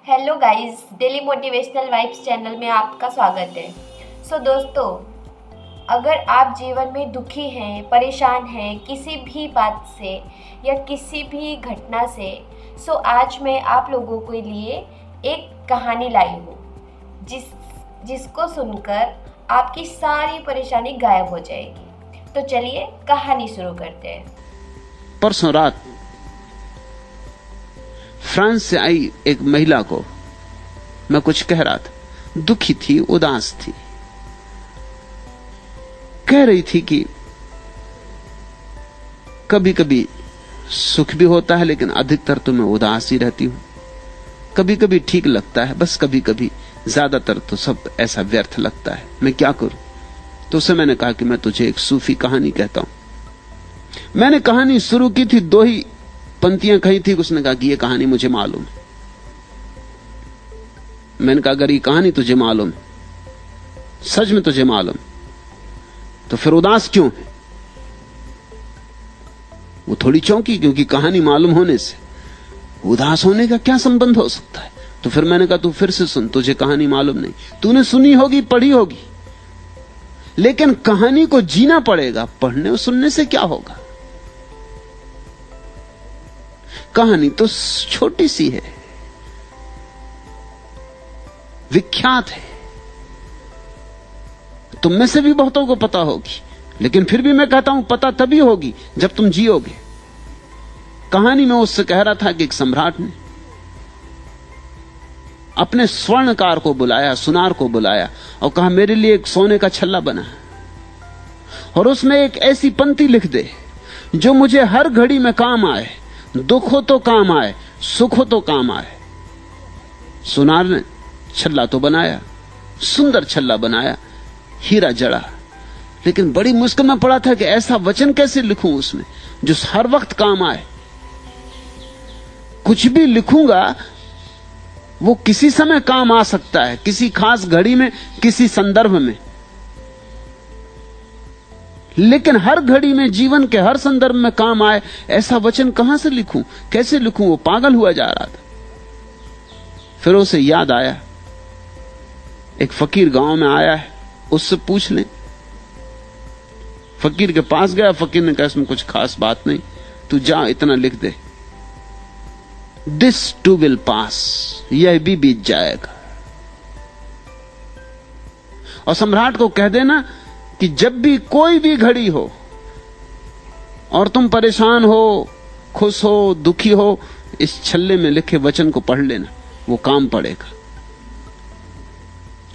Hello guys, daily motivational vibes channel में आपका स्वागत है। दोस्तों, अगर आप जीवन में दुखी हैं, परेशान हैं किसी भी बात से या किसी भी घटना से, आज मैं आप लोगों के लिए एक कहानी लाई हूँ जिसको सुनकर आपकी सारी परेशानी गायब हो जाएगी। तो चलिए कहानी शुरू करते हैं। परसों रात फ्रांस से आई एक महिला को मैं कुछ कह रहा था। दुखी थी, उदास थी। कह रही थी कि कभी कभी सुख भी होता है, लेकिन अधिकतर तो मैं उदास ही रहती हूं। कभी कभी ठीक लगता है, बस कभी कभी, ज्यादातर तो सब ऐसा व्यर्थ लगता है। मैं क्या करूं? तो उसे मैंने कहा कि मैं तुझे एक सूफी कहानी कहता हूं। मैंने कहानी शुरू की थी, 2 ही पंक्तियां कही थी। उसने कहा कि यह कहानी मुझे मालूम है। मैंने कहा अगर ये कहानी तुझे मालूम, सच में तुझे मालूम, तो फिर उदास क्यों है? वो थोड़ी चौंकी, क्योंकि कहानी मालूम होने से उदास होने का क्या संबंध हो सकता है। तो फिर मैंने कहा तू फिर से सुन, तुझे कहानी मालूम नहीं। तूने सुनी होगी, पढ़ी होगी, लेकिन कहानी को जीना पड़ेगा। पढ़ने और सुनने से क्या होगा? कहानी तो छोटी सी है, विख्यात है, तुम में से भी बहुतों को पता होगी, लेकिन फिर भी मैं कहता हूं पता तभी होगी जब तुम जियोगे। कहानी में उससे कह रहा था कि एक सम्राट ने अपने स्वर्णकार को बुलाया, सुनार को बुलाया और कहा मेरे लिए एक सोने का छल्ला बना और उसमें एक ऐसी पंक्ति लिख दे जो मुझे हर घड़ी में काम आए। दुख हो तो काम आए, सुख हो तो काम आए। सुनार ने छल्ला तो बनाया, सुंदर छल्ला बनाया, हीरा जड़ा, लेकिन बड़ी मुश्किल में पड़ा था कि ऐसा वचन कैसे लिखूं उसमें जो हर वक्त काम आए। कुछ भी लिखूंगा वो किसी समय काम आ सकता है, किसी खास घड़ी में, किसी संदर्भ में, लेकिन हर घड़ी में, जीवन के हर संदर्भ में काम आए ऐसा वचन कहां से लिखूं, कैसे लिखूं? वो पागल हुआ जा रहा था। फिर उसे याद आया एक फकीर गांव में आया है, उससे पूछ लें। फकीर के पास गया, फकीर ने कहा इसमें कुछ खास बात नहीं, तू जा इतना लिख दे, दिस टू विल पास, यह भी बीत जाएगा। और सम्राट को कह देना कि जब भी कोई भी घड़ी हो और तुम परेशान हो, खुश हो, दुखी हो, इस छल्ले में लिखे वचन को पढ़ लेना, वो काम पड़ेगा।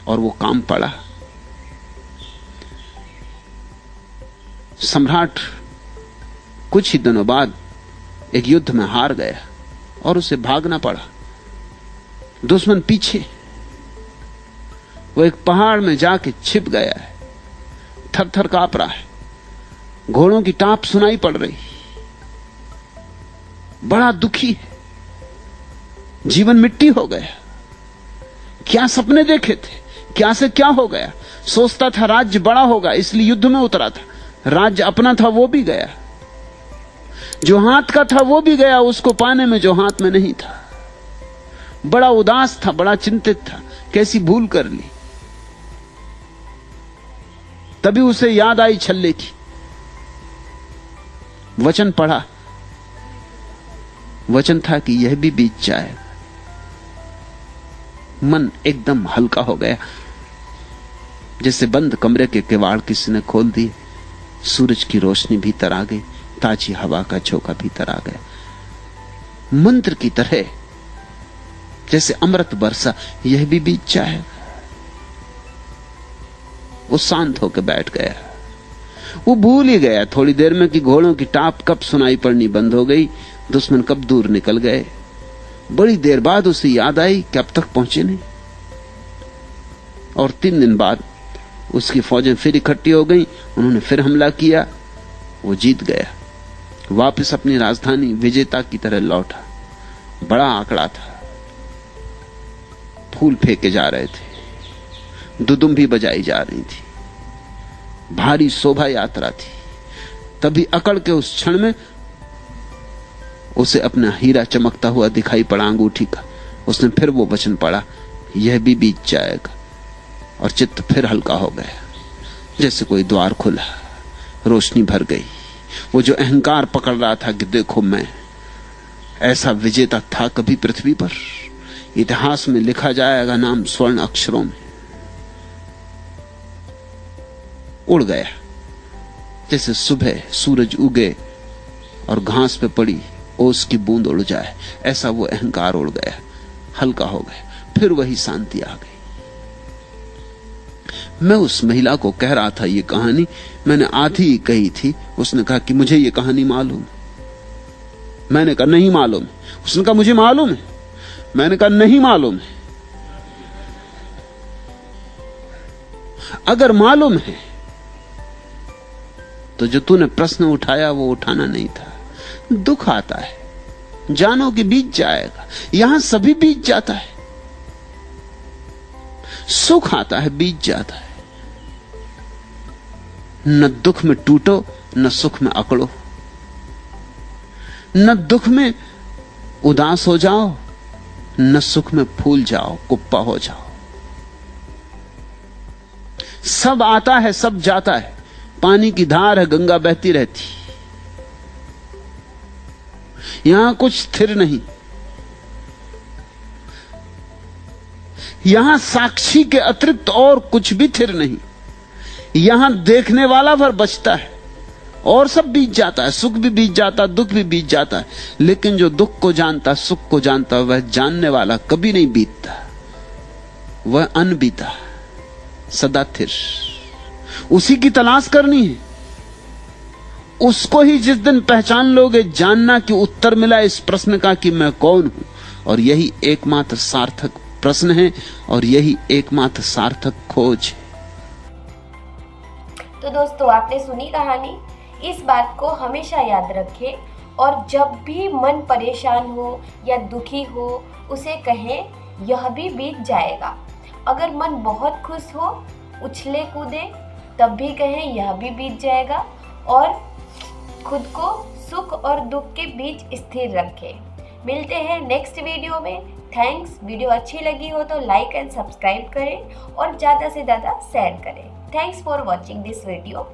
और वो काम पड़ा। सम्राट कुछ ही दिनों बाद एक युद्ध में हार गया और उसे भागना पड़ा। दुश्मन पीछे, वो एक पहाड़ में जाके छिप गया है, थर थर कांप रहा है, घोड़ों की टाप सुनाई पड़ रही, बड़ा दुखी है, जीवन मिट्टी हो गया। क्या सपने देखे थे, क्या से क्या हो गया। सोचता था राज्य बड़ा होगा, इसलिए युद्ध में उतरा था। राज्य अपना था वो भी गया, जो हाथ का था वो भी गया, उसको पाने में जो हाथ में नहीं था। बड़ा उदास था, बड़ा चिंतित था, कैसी भूल कर ली। तभी उसे याद आई छल्ले की, वचन पढ़ा। वचन था कि यह भी बीत जाएगा। मन एकदम हल्का हो गया, जैसे बंद कमरे के किवाड़ किसी ने खोल दिए। सूरज की रोशनी भीतर आ गई, ताजी हवा का झोंका भीतर आ गया। मंत्र की तरह जैसे अमृत बरसा, यह भी बीत जाएगा। वो शांत होकर बैठ गया। वो भूल ही गया थोड़ी देर में कि घोड़ों की टाप कब सुनाई पड़नी बंद हो गई, दुश्मन कब दूर निकल गए। बड़ी देर बाद उसे याद आई कि अब तक पहुंचे नहीं। और 3 दिन बाद उसकी फौजें फिर इकट्ठी हो गईं, उन्होंने फिर हमला किया, वो जीत गया। वापस अपनी राजधानी विजेता की तरह लौटा। बड़ा आंकड़ा था, फूल फेंके जा रहे थे, दुदुम्भी बजाई जा रही थी, भारी शोभा यात्रा थी। तभी अकड़ के उस क्षण में उसे अपना हीरा चमकता हुआ दिखाई पड़ा अंगूठी का। उसने फिर वो वचन पढ़ा, यह भी बीत जाएगा, और चित्त फिर हल्का हो गया, जैसे कोई द्वार खुला, रोशनी भर गई। वो जो अहंकार पकड़ रहा था कि देखो मैं ऐसा विजेता था कभी पृथ्वी पर, इतिहास में लिखा जाएगा नाम स्वर्ण अक्षरों में, उड़ गया। जैसे सुबह सूरज उगे और घास पे पड़ी ओस की बूंद उड़ जाए, ऐसा वो अहंकार उड़ गया, हल्का हो गया। फिर वही शांति आ गई। मैं उस महिला को कह रहा था ये कहानी, मैंने आधी ही कही थी। उसने कहा कि मुझे ये कहानी मालूम। मैंने कहा नहीं मालूम। उसने कहा मुझे मालूम है। मैंने कहा नहीं मालूम है। अगर मालूम है तो जो तूने प्रश्न उठाया वो उठाना नहीं था। दुख आता है, जानो कि बीत जाएगा, यहां सभी बीत जाता है। सुख आता है, बीत जाता है। न दुख में टूटो, न सुख में अकड़ो, न दुख में उदास हो जाओ, न सुख में फूल जाओ, कुप्पा हो जाओ। सब आता है, सब जाता है। पानी की धार है, गंगा बहती रहती। यहां कुछ स्थिर नहीं। यहां साक्षी के अतिरिक्त और कुछ भी स्थिर नहीं। यहां देखने वाला भर बचता है और सब बीत जाता है। सुख भी बीत जाता, दुख भी बीत जाता है। लेकिन जो दुख को जानता, सुख को जानता, वह जानने वाला कभी नहीं बीतता। वह अनबीता, सदा स्थिर। उसी की तलाश करनी है। उसको ही जिस दिन पहचान लोगे, जानना कि उत्तर मिला इस प्रश्न का कि मैं कौन हूं। और यही एकमात्र सार्थक प्रश्न है और यही एकमात्र सार्थक खोज है। तो दोस्तों, आपने सुनी कहानी। इस बात को हमेशा याद रखें और जब भी मन परेशान हो या दुखी हो, उसे कहें यह भी बीत जाएगा। अगर मन बहुत खुश हो, उछले कूदे, तब भी कहें यह भी बीत जाएगा। और खुद को सुख और दुख के बीच स्थिर रखें। मिलते हैं नेक्स्ट वीडियो में। थैंक्स। वीडियो अच्छी लगी हो तो लाइक एंड सब्सक्राइब करें और ज़्यादा से ज़्यादा शेयर करें। Thanks for watching this video.